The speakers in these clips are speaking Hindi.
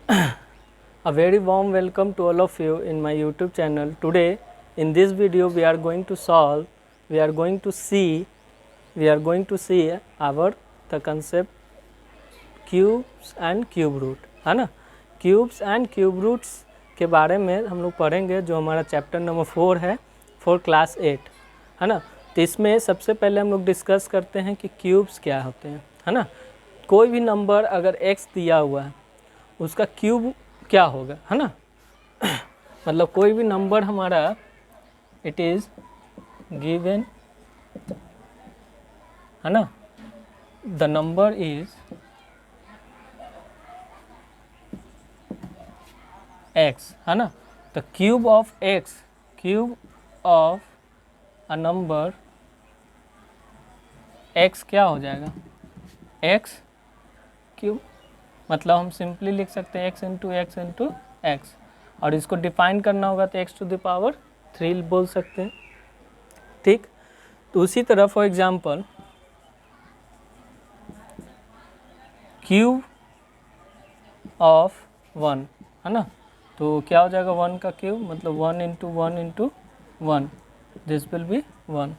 A very warm welcome to all of you in my YouTube channel. Today in this video we are going to see our the concept cubes and cube root, है ना. क्यूब्स एंड क्यूब रूट्स के बारे में हम लोग पढ़ेंगे, जो हमारा चैप्टर नंबर 4 है फॉर क्लास 8, है ना. तो इसमें सबसे पहले हम लोग डिस्कस करते हैं कि क्यूब्स क्या होते हैं, है ना. कोई भी नंबर अगर x दिया हुआ है उसका क्यूब क्या होगा, है ना. मतलब कोई भी नंबर हमारा इट इज़ गिवन, है ना, द नंबर इज x, है ना. The cube of x, cube of a number x क्या हो जाएगा, x क्यूब. मतलब हम सिंपली लिख सकते हैं x इंटू x, और इसको डिफाइन करना होगा तो x टू द पावर 3 बोल सकते हैं, ठीक. तो उसी तरह फॉर एग्जांपल क्यूब ऑफ 1, है ना. तो क्या हो जाएगा 1 का क्यूब, मतलब 1 into 1, this will be 1.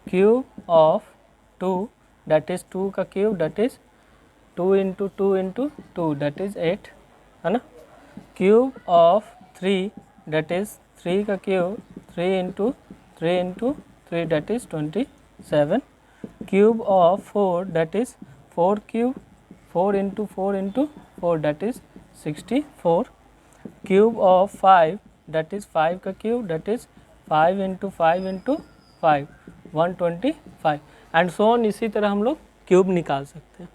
Cube of 2 that is 2 का cube, that is 2 into 2 that is 8, है ना. क्यूब ऑफ 3 दैट इज़ 3 का cube, 3 into 3 that is 27. Cube of 4 that is 4 cube, 4 into 4 that is 64. Cube of 5 that is 5 का cube, that is 5 into 5 125, and so on. इसी तरह हम लोग क्यूब निकाल सकते हैं.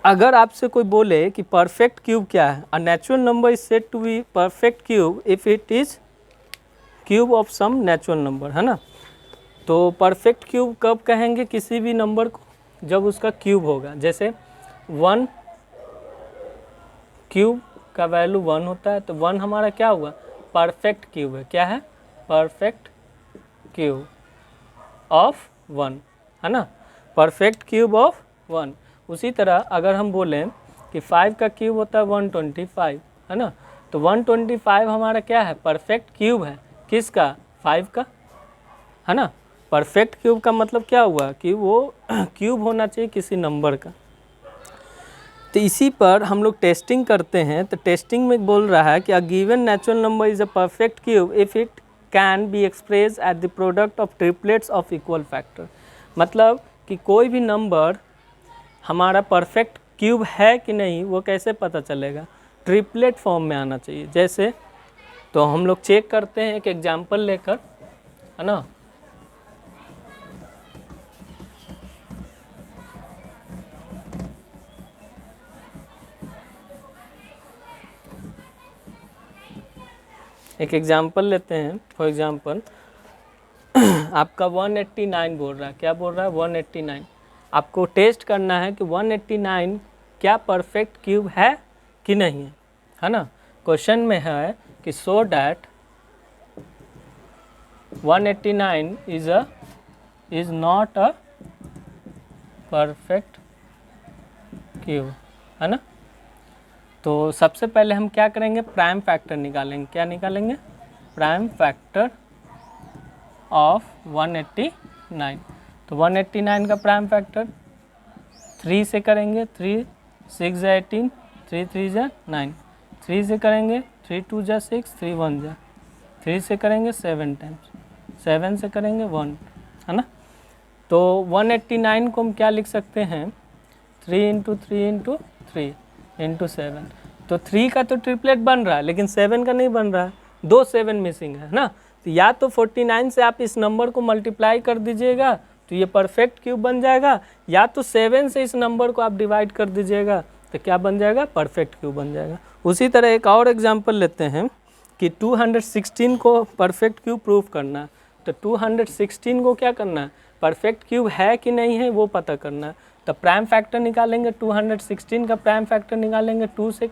अगर आपसे कोई बोले कि परफेक्ट क्यूब क्या है, a natural number is said to be perfect cube if it is cube of some natural number, है ना. तो परफेक्ट क्यूब कब कहेंगे किसी भी नंबर को, जब उसका क्यूब होगा. जैसे 1 क्यूब का वैल्यू 1 होता है, तो 1 हमारा क्या हुआ, परफेक्ट क्यूब है. क्या है, परफेक्ट क्यूब ऑफ 1, है ना, परफेक्ट क्यूब ऑफ 1. उसी तरह अगर हम बोलें कि 5 का क्यूब होता है 125, है ना, तो 125 हमारा क्या है, परफेक्ट क्यूब है. किसका, 5 का, है ना. परफेक्ट क्यूब का मतलब क्या हुआ कि वो क्यूब होना चाहिए किसी नंबर का. तो इसी पर हम लोग टेस्टिंग करते हैं. तो टेस्टिंग में बोल रहा है कि a given natural number is a perfect cube if it can be express at the product of triplets of equal factor. मतलब कि कोई भी नंबर हमारा परफेक्ट क्यूब है कि नहीं वो कैसे पता चलेगा, ट्रिपलेट फॉर्म में आना चाहिए. जैसे तो हम लोग चेक करते हैं एक एग्जांपल लेकर, है ना. एक एग्जांपल लेते हैं. फॉर एग्जांपल आपका 189 बोल रहा है. क्या बोल रहा है, 189. आपको टेस्ट करना है कि 189 क्या परफेक्ट क्यूब है कि नहीं है, है ना. क्वेश्चन में है कि so that 189 is not a perfect cube, है ना. तो सबसे पहले हम क्या करेंगे, प्राइम फैक्टर निकालेंगे. क्या निकालेंगे, प्राइम फैक्टर ऑफ 189. तो 189 का प्राइम फैक्टर 3 से करेंगे, 3 6 × 18, 3 3 × 9. 3 से करेंगे, 3 2 × 6, 3 1 × 3 से करेंगे 7 टाइम्स, 7 से करेंगे 1, है ना. तो 189 को हम क्या लिख सकते हैं, 3 इंटू 3 इंटू 7. तो 3 का तो ट्रिपलेट बन रहा है, लेकिन 7 का नहीं बन रहा है, 2 7 मिसिंग है ना. तो या तो 49 से आप इस नंबर को मल्टीप्लाई कर दीजिएगा तो ये परफेक्ट क्यूब बन जाएगा, या तो 7 से इस नंबर को आप डिवाइड कर दीजिएगा तो क्या बन जाएगा, परफेक्ट क्यूब बन जाएगा. उसी तरह एक और एग्जांपल लेते हैं कि 216 को परफेक्ट क्यूब प्रूव करना है. तो 216 को क्या करना है, परफेक्ट क्यूब है कि नहीं है वो पता करना है. तो प्राइम फैक्टर निकालेंगे, 216 का प्राइम फैक्टर निकालेंगे, 2 से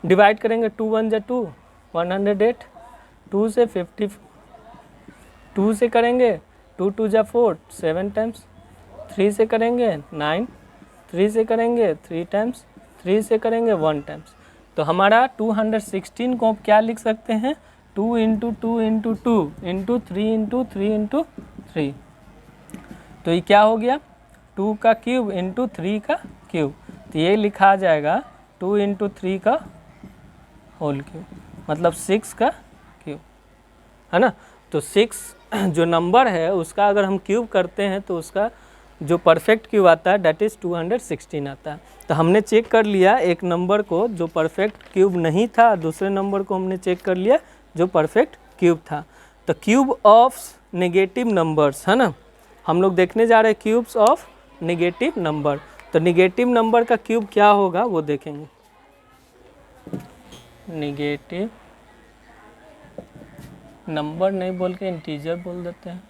डिवाइड करेंगे, 2 1 × 2 108, 2 से 50, 2 से करेंगे 2 2 × 4 7 टाइम्स, 3 से करेंगे 9, 3 से करेंगे 3 टाइम्स, 3 से करेंगे 1 टाइम्स. तो हमारा 216 को आप क्या लिख सकते हैं, 2 into 2 into 2 into 3 into 3 into 3। तो ये क्या हो गया, 2 का क्यूब इंटू 3 का क्यूब। तो ये लिखा आ जाएगा 2 इंटू 3 का होल क्यूब, मतलब 6 का क्यूब, है ना। तो 6 जो नंबर है उसका अगर हम क्यूब करते हैं तो उसका जो परफेक्ट क्यूब आता है डेट इज़ 216 आता है। तो हमने चेक कर लिया एक नंबर को जो परफेक्ट क्यूब नहीं था, दूसरे नंबर को हमने चेक कर लिया जो परफेक्ट क्यूब था। तो क्यूब ऑफ नेगेटिव नंबर्स, है ना, हम लोग देखने जा रहे हैं क्यूब्स ऑफ नेगेटिव नंबर। तो नेगेटिव नंबर का क्यूब क्या होगा वो देखेंगे। नेगेटिव नंबर नहीं बोल के इंटीजर बोल देते हैं,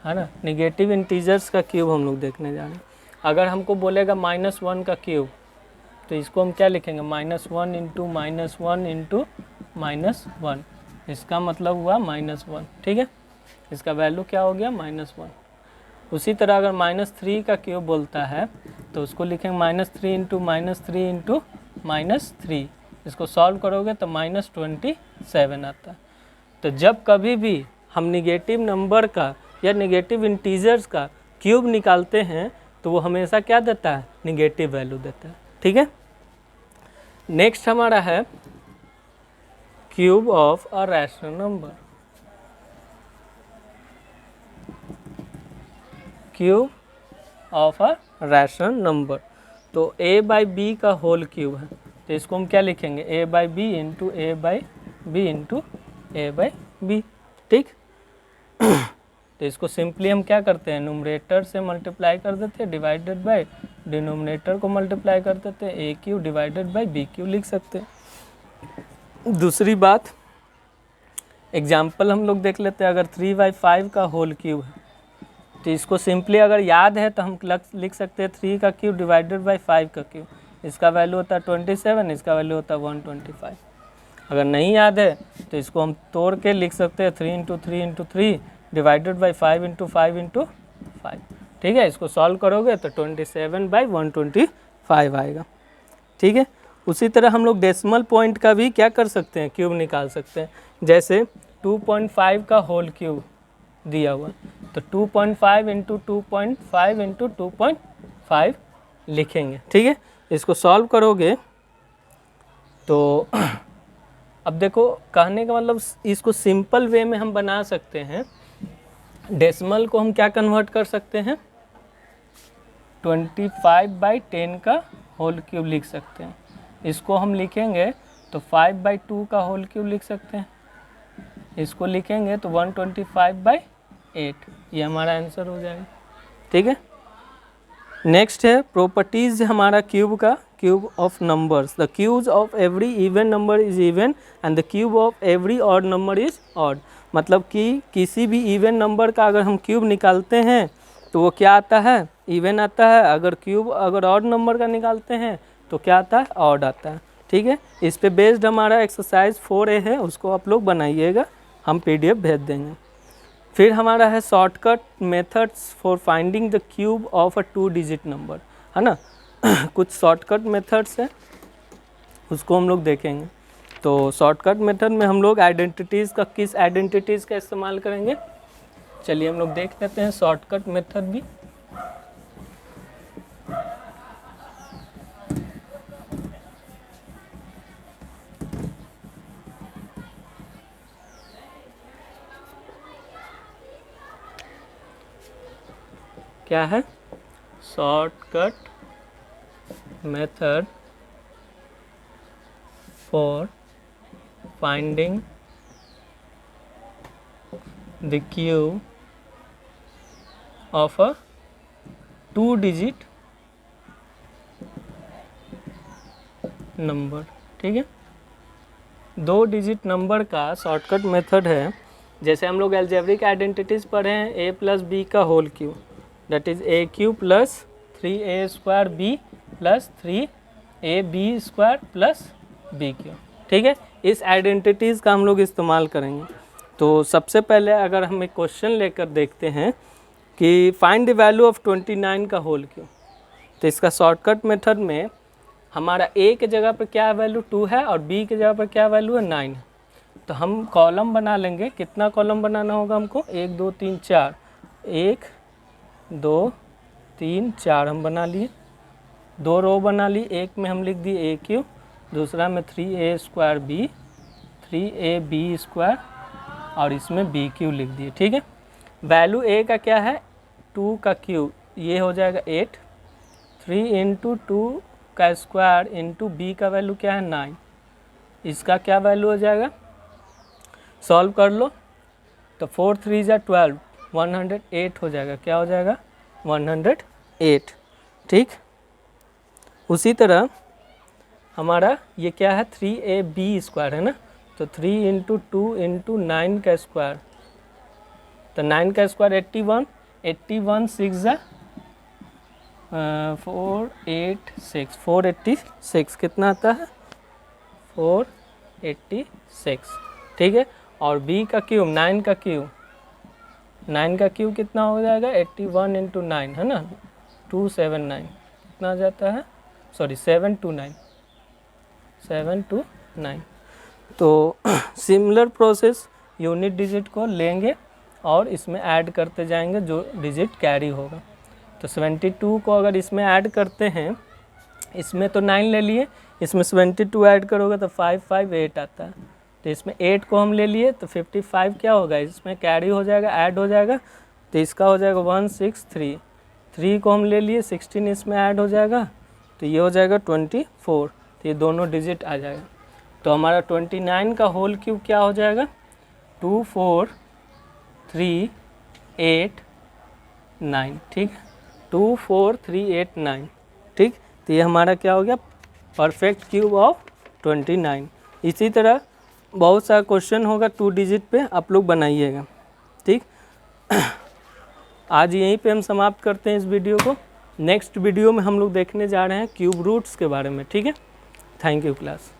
है ना। नेगेटिव इंटीजर्स का क्यूब हम लोग देखने जा रहे हैं। अगर हमको बोलेगा -1 का क्यूब, तो इसको हम क्या लिखेंगे, -1 इंटू -1 इंटू -1, इसका मतलब हुआ -1, ठीक है। इसका वैल्यू क्या हो गया, -1। उसी तरह अगर -3 का क्यूब बोलता है तो उसको लिखेंगे -3 इंटू -3 इंटू -3, इसको सॉल्व करोगे तो -27 आता है। तो जब कभी भी हम निगेटिव नंबर का या निगेटिव इंटीजर्स का क्यूब निकालते हैं तो वो हमेशा क्या देता है, निगेटिव वैल्यू देता है, ठीक है। नेक्स्ट हमारा है cube of a rational number. Cube of a rational number, तो a/b का होल क्यूब है, तो इसको हम क्या लिखेंगे, a/b into a/b into a/b, ठीक। तो इसको सिंपली हम क्या करते हैं, न्यूमरेटर से मल्टीप्लाई कर देते हैं डिवाइडेड बाय डिनोमिनेटर को मल्टीप्लाई कर देते हैं, a cube divided by b cube लिख सकते हैं। दूसरी बात, एग्जाम्पल हम लोग देख लेते हैं। अगर 3/5 का होल क्यूब है तो इसको सिंपली अगर याद है तो हम लिख सकते हैं 3 का क्यूब डिवाइडेड बाय 5 का क्यूब, इसका वैल्यू होता है 27, इसका वैल्यू होता है 125। अगर नहीं याद है तो इसको हम तोड़ के लिख सकते हैं 3 into 3 into 3 divided by 5 into 5 into 5, ठीक है। इसको सॉल्व करोगे तो 27/125 आएगा, ठीक है। उसी तरह हम लोग डेसिमल पॉइंट का भी क्या कर सकते हैं, क्यूब निकाल सकते हैं। जैसे 2.5 का होल क्यूब दिया हुआ, तो 2.5 इंटू 2.5 इंटू 2.5 लिखेंगे, ठीक है। इसको सॉल्व करोगे तो अब देखो, कहने का मतलब इसको सिंपल वे में हम बना सकते हैं। डेसिमल को हम क्या कन्वर्ट कर सकते हैं, 25/10 का होल क्यूब लिख सकते हैं। इसको हम लिखेंगे तो 5/2 का होल क्यूब लिख सकते हैं। इसको लिखेंगे तो 125/8, ये हमारा आंसर हो जाएगा, ठीक है। नेक्स्ट है प्रॉपर्टीज हमारा क्यूब का, cube of numbers. The cube of every even number is even and the cube of every odd number is odd. मतलब कि किसी भी इवन नंबर का अगर हम क्यूब निकालते हैं तो वो क्या आता है, इवन आता है। अगर ऑड नंबर का निकालते हैं तो क्या आता है, ऑड आता है, ठीक है। इस पे बेस्ड हमारा एक्सरसाइज 4A है, उसको आप लोग बनाइएगा, हम PDF भेज देंगे। फिर हमारा है shortcut methods for finding the cube of a 2 digit number, है ना। कुछ शॉर्टकट मेथड्स हैं, उसको हम लोग देखेंगे। तो शॉर्टकट मेथड में हम लोग आइडेंटिटीज़ का, किस आइडेंटिटीज़ का इस्तेमाल करेंगे, चलिए हम लोग देख लेते हैं शॉर्टकट मेथड भी। क्या है, shortcut method for finding the cube of a 2 digit number, ठीक है। 2 डिजिट नंबर का शॉर्टकट मेथड है, जैसे हम लोग अलजेब्रिक आइडेंटिटीज़ पढ़े हैं, a + b का whole cube that is a³ + 3a² b + 3ab² + b³, ठीक है। इस आइडेंटिटीज़ का हम लोग इस्तेमाल करेंगे। तो सबसे पहले अगर हम एक क्वेश्चन लेकर देखते हैं कि फाइंड द वैल्यू ऑफ 29 का होल क्यूब, तो इसका शॉर्टकट मेथड में हमारा ए के जगह पर क्या वैल्यू 2 है और बी के जगह पर क्या वैल्यू है 9 है। तो हम कॉलम बना लेंगे। कितना कॉलम बनाना होगा हमको? 1 2 3 4, 1 2 3 4 हम बना लिए। 2 रो बना ली। एक में हम लिख दिए ए क्यू, दूसरा में 3a² बी, 3ab² और इसमें बी क्यू लिख दिए। ठीक है, वैल्यू ए का क्या है? 2 का क्यूब, ये हो जाएगा 8। 3 × 2 का स्क्वायर इंटू बी का वैल्यू क्या है? 9। इसका क्या वैल्यू हो जाएगा? सॉल्व कर लो तो 4 3 = 12, 108 हो जाएगा। क्या हो जाएगा? 108। ठीक, उसी तरह हमारा ये क्या है? 3ab² है ना, तो 3 × 2 × 9 का स्क्वायर, तो 9 का स्क्वायर 81, 81 6 486, 486 कितना आता है? 486। ठीक है, और b का क्यूब, 9 का क्यूब, 9 का क्यूब कितना हो जाएगा? 81 × 9 है ना, 279 कितना आ जाता है? सॉरी 729, 729। तो सिमिलर प्रोसेस, यूनिट डिजिट को लेंगे और इसमें ऐड करते जाएंगे जो डिजिट कैरी होगा। तो 72 को अगर इसमें ऐड करते हैं, इसमें तो 9 ले लिए, इसमें 72 ऐड करोगे तो 558 आता है। तो इसमें 8 को हम ले लिए तो 55 क्या होगा? इसमें कैरी हो जाएगा, ऐड हो जाएगा, तो इसका हो जाएगा 163। 3 को हम ले लिए, 16 इसमें ऐड हो जाएगा, तो ये हो जाएगा 24। तो ये दोनों डिजिट आ जाएगा। तो हमारा 29 का होल क्यूब क्या हो जाएगा? 24389। ठीक, 24389। ठीक, तो ये हमारा क्या हो गया? Perfect cube of 29। इसी तरह बहुत सारा क्वेश्चन होगा 2 डिजिट पे, आप लोग बनाइएगा। ठीक, आज यहीं पे हम समाप्त करते हैं इस वीडियो को। नेक्स्ट वीडियो में हम लोग देखने जा रहे हैं क्यूब रूट्स के बारे में। ठीक है, थैंक यू क्लास।